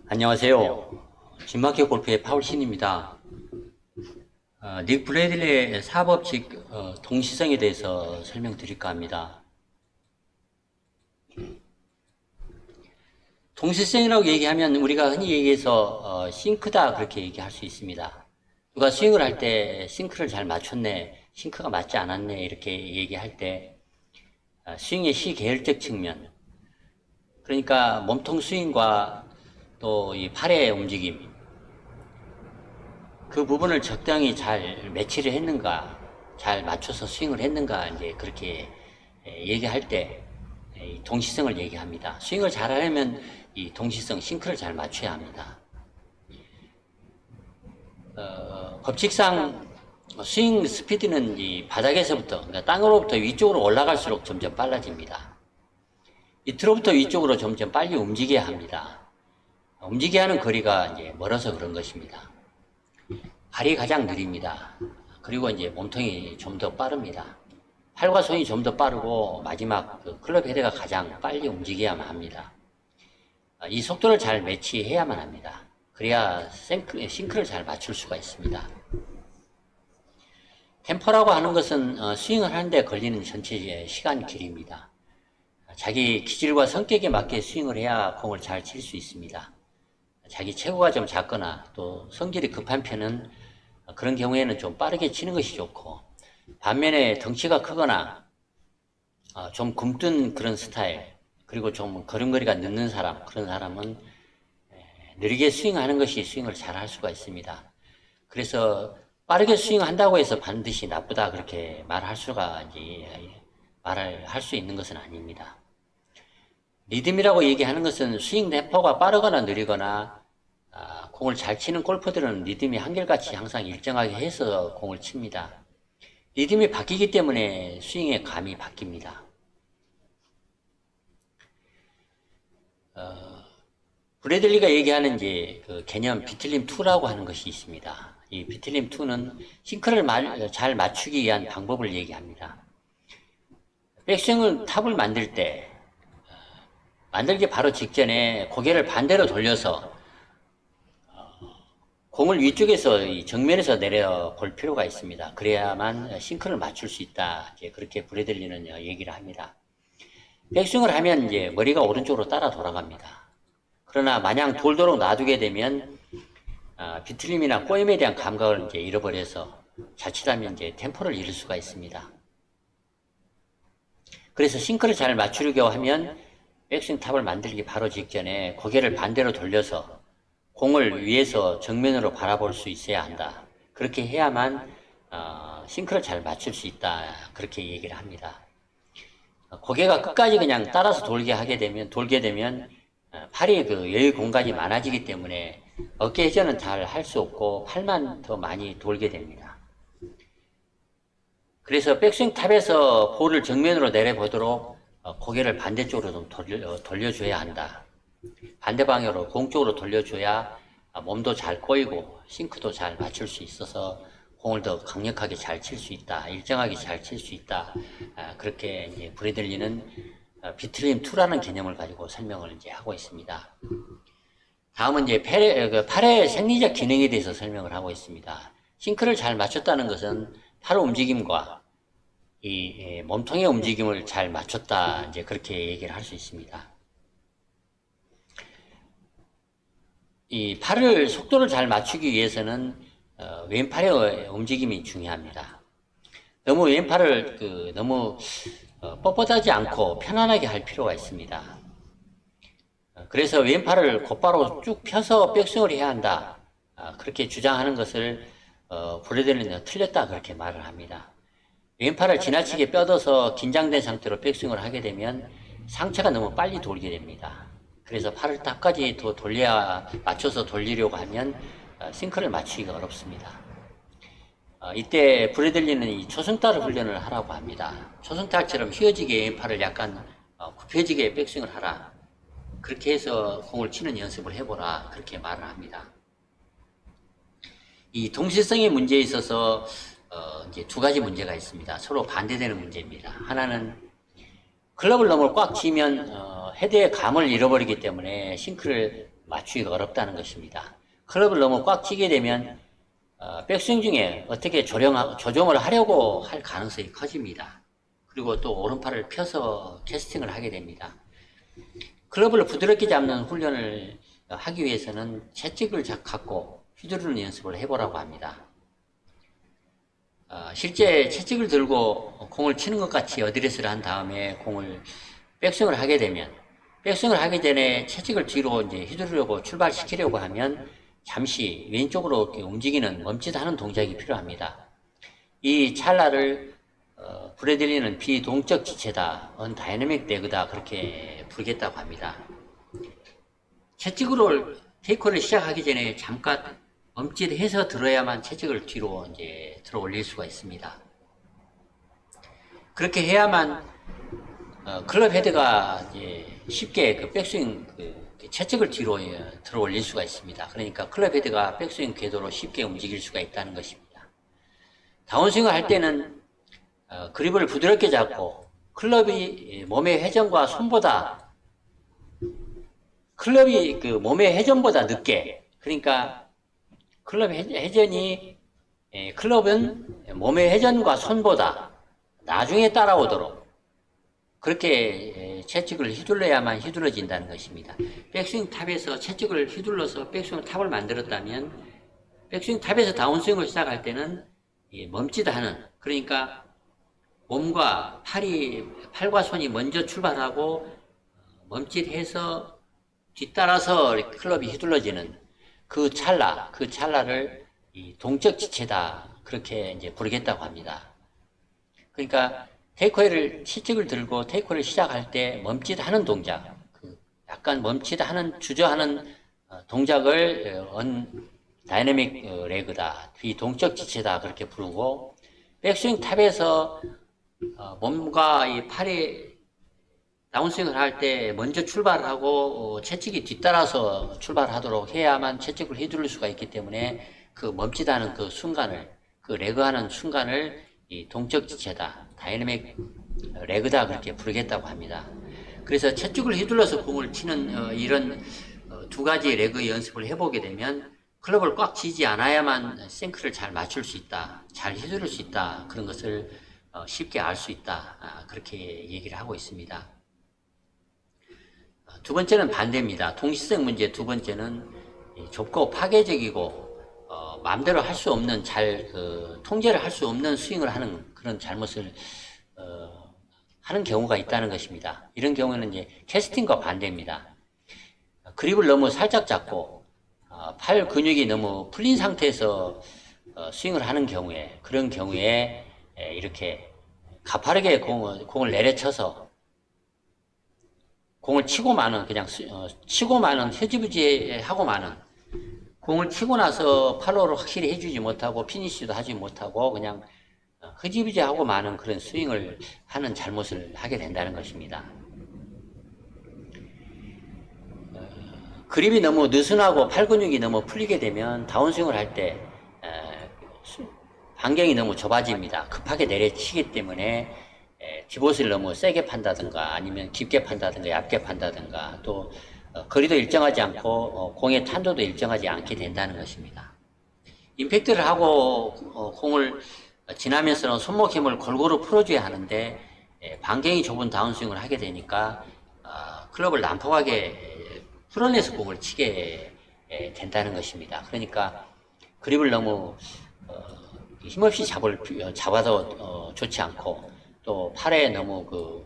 안녕하세요. 진마켓 골프의 파울신입니다. 닉 브래들리의 사법칙 동시성에 대해서 설명드릴까 합니다. 동시성이라고 얘기하면 우리가 흔히 얘기해서 싱크다 그렇게 얘기할 수 있습니다. 누가 스윙을 할 때 싱크를 잘 맞췄네, 싱크가 맞지 않았네 이렇게 얘기할 때 스윙의 시계열적 측면, 그러니까 몸통 스윙과 또 이 팔의 움직임, 그 부분을 적당히 잘 매치를 했는가, 잘 맞춰서 스윙을 했는가, 이제 그렇게 얘기할 때 동시성을 얘기합니다. 스윙을 잘 하려면 이 동시성, 싱크를 잘 맞춰야 합니다. 법칙상 스윙 스피드는 이 바닥에서부터, 그러니까 땅으로부터 위쪽으로 올라갈수록 점점 빨라집니다. 밑으로부터 위쪽으로 점점 빨리 움직여야 합니다. 움직여야 하는 거리가 이제 멀어서 그런 것입니다. 발이 가장 느립니다. 그리고 이제 몸통이 좀 더 빠릅니다. 팔과 손이 좀 더 빠르고 마지막 그 클럽 헤드가 가장 빨리 움직여야만 합니다. 이 속도를 잘 매치해야만 합니다. 그래야 싱크를 잘 맞출 수가 있습니다. 템포라고 하는 것은 스윙을 하는데 걸리는 전체 시간 길이입니다. 자기 기질과 성격에 맞게 스윙을 해야 공을 잘 칠 수 있습니다. 자기 체구가 좀 작거나 또 성질이 급한 편은 그런 경우에는 좀 빠르게 치는 것이 좋고, 반면에 덩치가 크거나 좀 굼뜬 그런 스타일, 그리고 좀 걸음걸이가 늦는 사람, 그런 사람은 느리게 스윙하는 것이 스윙을 잘 할 수가 있습니다. 그래서 빠르게 스윙한다고 해서 반드시 나쁘다 그렇게 말할 수 있는 것은 아닙니다. 리듬이라고 얘기하는 것은 스윙 템포가 빠르거나 느리거나 공을 잘 치는 골퍼들은 리듬이 한결같이 항상 일정하게 해서 공을 칩니다. 리듬이 바뀌기 때문에 스윙의 감이 바뀝니다. 브래들리가 얘기하는 이제 그 개념 비틀림2라고 하는 것이 있습니다. 이 비틀림2는 싱크를 잘 맞추기 위한 방법을 얘기합니다. 백스윙을 탑을 만들 때 만들기 바로 직전에 고개를 반대로 돌려서 공을 위쪽에서 정면에서 내려 볼 필요가 있습니다. 그래야만 싱크를 맞출 수 있다. 그렇게 브래들리는 얘기를 합니다. 백스윙을 하면 이제 머리가 오른쪽으로 따라 돌아갑니다. 그러나 마냥 돌도록 놔두게 되면 비틀림이나 꼬임에 대한 감각을 이제 잃어버려서 자칫하면 이제 템포를 잃을 수가 있습니다. 그래서 싱크를 잘 맞추려고 하면 백스윙 탑을 만들기 바로 직전에 고개를 반대로 돌려서 공을 위에서 정면으로 바라볼 수 있어야 한다. 그렇게 해야만 싱크를 잘 맞출 수 있다. 그렇게 얘기를 합니다. 고개가 끝까지 그냥 따라서 돌게 되면 팔이 그 여유 공간이 많아지기 때문에 어깨 회전은 잘 할 수 없고 팔만 더 많이 돌게 됩니다. 그래서 백스윙 탑에서 볼을 정면으로 내려보도록 고개를 반대쪽으로 좀 돌려줘야 한다. 반대 방향으로 공 쪽으로 돌려줘야 몸도 잘 꼬이고 싱크도 잘 맞출 수 있어서 공을 더 강력하게 잘 칠 수 있다. 일정하게 잘 칠 수 있다. 그렇게 이제 브래들리는 비틀림2라는 개념을 가지고 설명을 이제 하고 있습니다. 다음은 이제 팔의 생리적 기능에 대해서 설명을 하고 있습니다. 싱크를 잘 맞췄다는 것은 팔 움직임과 이 몸통의 움직임을 잘 맞췄다. 이제 그렇게 얘기를 할 수 있습니다. 이 팔을 속도를 잘 맞추기 위해서는 왼팔의 움직임이 중요합니다. 너무 왼팔을 너무 뻣뻣하지 않고 편안하게 할 필요가 있습니다. 그래서 왼팔을 곧바로 쭉 펴서 백스윙을 해야 한다. 그렇게 주장하는 것을 브래들리는 틀렸다 그렇게 말을 합니다. 왼팔을 지나치게 뼈둬서 긴장된 상태로 백스윙을 하게 되면 상체가 너무 빨리 돌게 됩니다. 그래서 팔을 딱까지 더 맞춰서 돌리려고 하면 싱크를 맞추기가 어렵습니다. 이때 브래들리는 이 초승달 훈련을 하라고 합니다. 초승달처럼 휘어지게 왼팔을 약간 굽혀지게 백스윙을 하라. 그렇게 해서 공을 치는 연습을 해보라. 그렇게 말을 합니다. 이 동시성의 문제에 있어서 이제 두 가지 문제가 있습니다. 서로 반대되는 문제입니다. 하나는 클럽을 너무 꽉 쥐면 헤드의 감을 잃어버리기 때문에 싱크를 맞추기가 어렵다는 것입니다. 클럽을 너무 꽉 쥐게 되면 백스윙 중에 어떻게 조정을 하려고 할 가능성이 커집니다. 그리고 또 오른팔을 펴서 캐스팅을 하게 됩니다. 클럽을 부드럽게 잡는 훈련을 하기 위해서는 채찍을 갖고 휘두르는 연습을 해보라고 합니다. 실제 채찍을 들고 공을 치는 것 같이 어드레스를 한 다음에 공을 백스윙을 하게 되면, 백스윙을 하기 전에 채찍을 뒤로 이제 휘두르려고 출발시키려고 하면 잠시 왼쪽으로 이렇게 움직이는 멈칫하는 동작이 필요합니다. 이 찰나를 브래들리는 비동적 지체다, 언다이내믹 레그다, 그렇게 부르겠다고 합니다. 채찍으로 테이크를 시작하기 전에 잠깐 멈칫해서 들어야만 채찍을 뒤로 이제 들어 올릴 수가 있습니다. 그렇게 해야만 클럽 헤드가 이제 쉽게 그 백스윙 채찍을 뒤로 들어 올릴 수가 있습니다. 그러니까 클럽 헤드가 백스윙 궤도로 쉽게 움직일 수가 있다는 것입니다. 다운스윙을 할 때는 그립을 부드럽게 잡고 클럽이 몸의 회전과 손보다 클럽이 그 몸의 회전보다 늦게, 그러니까 클럽 회전이 클럽은 몸의 회전과 손보다 나중에 따라오도록 그렇게 채찍을 휘둘러야만 휘둘러진다는 것입니다. 백스윙 탑에서 채찍을 휘둘러서 백스윙 탑을 만들었다면 백스윙 탑에서 다운스윙을 시작할 때는 멈칫하는, 그러니까 몸과 팔과 손이 먼저 출발하고 멈칫해서 뒤따라서 클럽이 휘둘러지는 그 찰나를 이 동적 지체다, 그렇게 이제 부르겠다고 합니다. 그러니까 테이크웨이를 채찍을 들고 테이크웨이를 시작할 때 멈칫하는 동작, 약간 멈칫하는 주저하는 동작을 다이내믹 레그다, 비동적 지체다, 그렇게 부르고, 백스윙 탑에서 몸과 이 팔이 다운스윙을 할 때 먼저 출발하고 채찍이 뒤따라서 출발하도록 해야만 채찍을 휘두를 수가 있기 때문에 그 멈칫하는 그 순간을, 그 레그하는 순간을 이 동적 지체다, 다이내믹 레그다, 그렇게 부르겠다고 합니다. 그래서 채찍을 휘둘러서 공을 치는 이런 두 가지 레그 연습을 해보게 되면 클럽을 꽉 쥐지 않아야만 생크를 잘 맞출 수 있다, 잘 휘두를 수 있다, 그런 것을 쉽게 알 수 있다, 그렇게 얘기를 하고 있습니다. 두 번째는 반대입니다. 동시성 문제 두 번째는 좁고 파괴적이고 마음대로 할 수 없는, 통제를 할 수 없는 스윙을 하는 그런 잘못을 하는 경우가 있다는 것입니다. 이런 경우는 이제 캐스팅과 반대입니다. 그립을 너무 살짝 잡고 팔 근육이 너무 풀린 상태에서 스윙을 하는 경우에, 그런 경우에 이렇게 가파르게 공을 내려쳐서 공을 치고 마는, 그냥 치고 마는, 흐지부지하고 마는, 공을 치고 나서 팔로우를 확실히 해주지 못하고 피니쉬도 하지 못하고 그냥 흐지부지하고 마는 그런 스윙을 하는 잘못을 하게 된다는 것입니다. 그립이 너무 느슨하고 팔 근육이 너무 풀리게 되면 다운스윙을 할 때 반경이 너무 좁아집니다. 급하게 내려치기 때문에 디봇을 너무 세게 판다든가 아니면 깊게 판다든가 얇게 판다든가, 또 거리도 일정하지 않고 공의 탄도도 일정하지 않게 된다는 것입니다. 임팩트를 하고 공을 지나면서는 손목 힘을 골고루 풀어줘야 하는데 반경이 좁은 다운스윙을 하게 되니까 클럽을 난폭하게 풀어내서 공을 치게 된다는 것입니다. 그러니까 그립을 너무 힘없이 잡아도 좋지 않고, 또 팔에 너무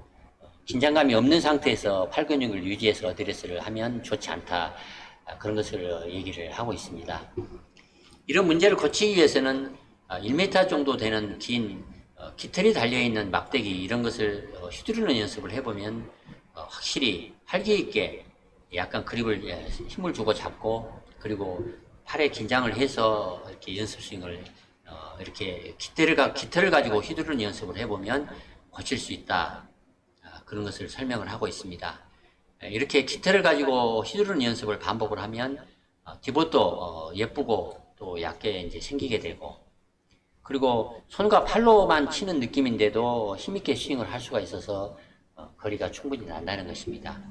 긴장감이 없는 상태에서 팔 근육을 유지해서 어드레스를 하면 좋지 않다, 그런 것을 얘기를 하고 있습니다. 이런 문제를 고치기 위해서는 1m 정도 되는 긴 깃털이 달려있는 막대기, 이런 것을 휘두르는 연습을 해보면 확실히 활기 있게 약간 그립을 힘을 주고 잡고, 그리고 팔에 긴장을 해서 이렇게 연습 스윙을 이렇게 깃털을 가지고 휘두르는 연습을 해보면 고칠 수 있다, 그런 것을 설명을 하고 있습니다. 이렇게 깃털을 가지고 휘두르는 연습을 반복을 하면 디봇도 예쁘고 또 얇게 이제 생기게 되고, 그리고 손과 팔로만 치는 느낌인데도 힘있게 스윙을 할 수가 있어서 거리가 충분히 난다는 것입니다.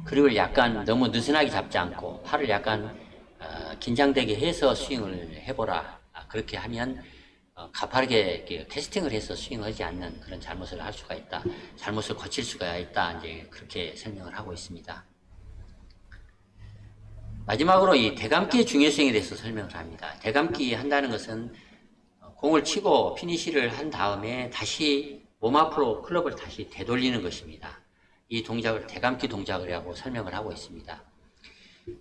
그립을 약간 너무 느슨하게 잡지 않고 팔을 약간 긴장되게 해서 스윙을 해보라. 그렇게 하면 가파르게 캐스팅을 해서 스윙하지 않는 그런 잘못을 할 수가 있다. 잘못을 거칠 수가 있다. 이제 그렇게 설명을 하고 있습니다. 마지막으로 이 대감기의 중요성에 대해서 설명을 합니다. 대감기 한다는 것은 공을 치고 피니시를 한 다음에 다시 몸 앞으로 클럽을 다시 되돌리는 것입니다. 이 동작을 대감기 동작이라고 설명을 하고 있습니다.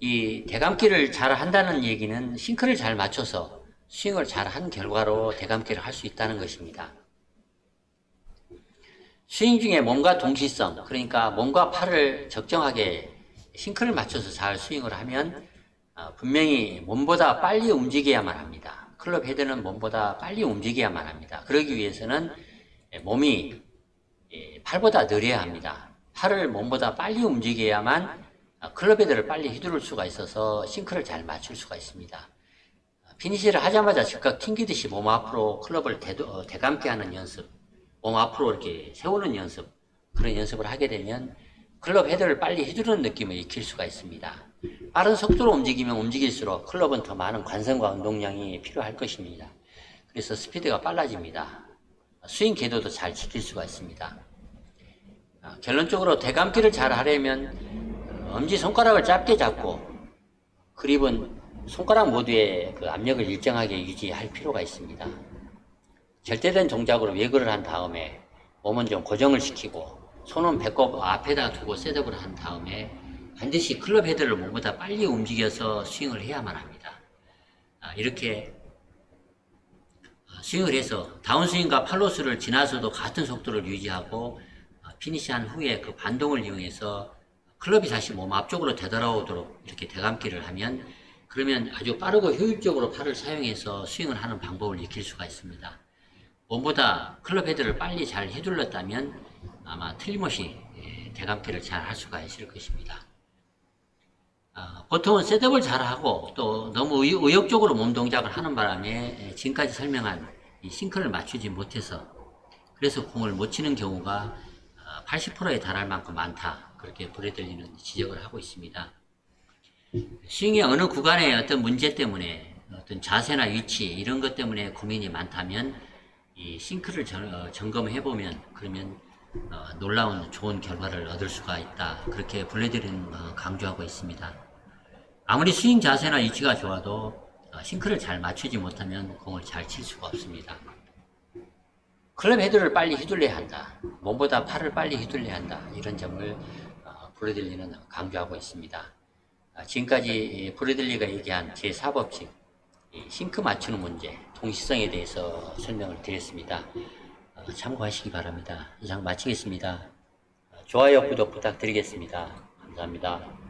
이 대감기를 잘 한다는 얘기는 싱크를 잘 맞춰서 스윙을 잘 한 결과로 대감기를 할 수 있다는 것입니다. 스윙 중에 몸과 동시성, 그러니까 몸과 팔을 적정하게 싱크를 맞춰서 잘 스윙을 하면 분명히 몸보다 빨리 움직여야만 합니다. 클럽 헤드는 몸보다 빨리 움직여야만 합니다. 그러기 위해서는 몸이 팔보다 느려야 합니다. 팔을 몸보다 빨리 움직여야만 클럽 헤드를 빨리 휘두를 수가 있어서 싱크를 잘 맞출 수가 있습니다. 피니시를 하자마자 즉각 튕기듯이 몸 앞으로 클럽을 대감게 하는 연습, 몸 앞으로 이렇게 세우는 연습, 그런 연습을 하게 되면 클럽 헤드를 빨리 휘두르는 느낌을 익힐 수가 있습니다. 빠른 속도로 움직이면 움직일수록 클럽은 더 많은 관성과 운동량이 필요할 것입니다. 그래서 스피드가 빨라집니다. 스윙 궤도도 잘 지킬 수가 있습니다. 결론적으로 대감기를 잘 하려면 엄지손가락을 짧게 잡고 그립은 손가락 모두에 그 압력을 일정하게 유지할 필요가 있습니다. 절대된 동작으로 웨그를 한 다음에 몸은 좀 고정을 시키고 손은 배꼽 앞에다 두고 셋업을 한 다음에 반드시 클럽 헤드를 몸보다 빨리 움직여서 스윙을 해야만 합니다. 이렇게 스윙을 해서 다운스윙과 팔로스를 지나서도 같은 속도를 유지하고 피니시한 후에 그 반동을 이용해서 클럽이 다시 몸 앞쪽으로 되돌아오도록 이렇게 대감기를 하면 그러면 아주 빠르고 효율적으로 팔을 사용해서 스윙을 하는 방법을 익힐 수가 있습니다. 몸보다 클럽 헤드를 빨리 잘 휘둘렀다면 아마 틀림없이 대감기를 잘 할 수가 있을 것입니다. 보통은 셋업을 잘하고 또 너무 의욕적으로 몸 동작을 하는 바람에 지금까지 설명한 이 싱크를 맞추지 못해서 그래서 공을 못 치는 경우가 80%에 달할 만큼 많다. 그렇게 브래들리는 지적을 하고 있습니다. 스윙의 어느 구간의 어떤 문제 때문에 어떤 자세나 위치 이런 것 때문에 고민이 많다면 이 싱크를 점검해 보면 그러면 놀라운 좋은 결과를 얻을 수가 있다. 그렇게 블레드리는 강조하고 있습니다. 아무리 스윙 자세나 위치가 좋아도 싱크를 잘 맞추지 못하면 공을 잘 칠 수가 없습니다. 클럽 헤드를 빨리 휘둘러야 한다. 몸보다 팔을 빨리 휘둘러야 한다. 이런 점을 브래들리는 강조하고 있습니다. 지금까지 브래들리가 얘기한 제4법칙 싱크 맞추는 문제, 동시성에 대해서 설명을 드렸습니다. 참고하시기 바랍니다. 이상 마치겠습니다. 좋아요, 구독 부탁드리겠습니다. 감사합니다.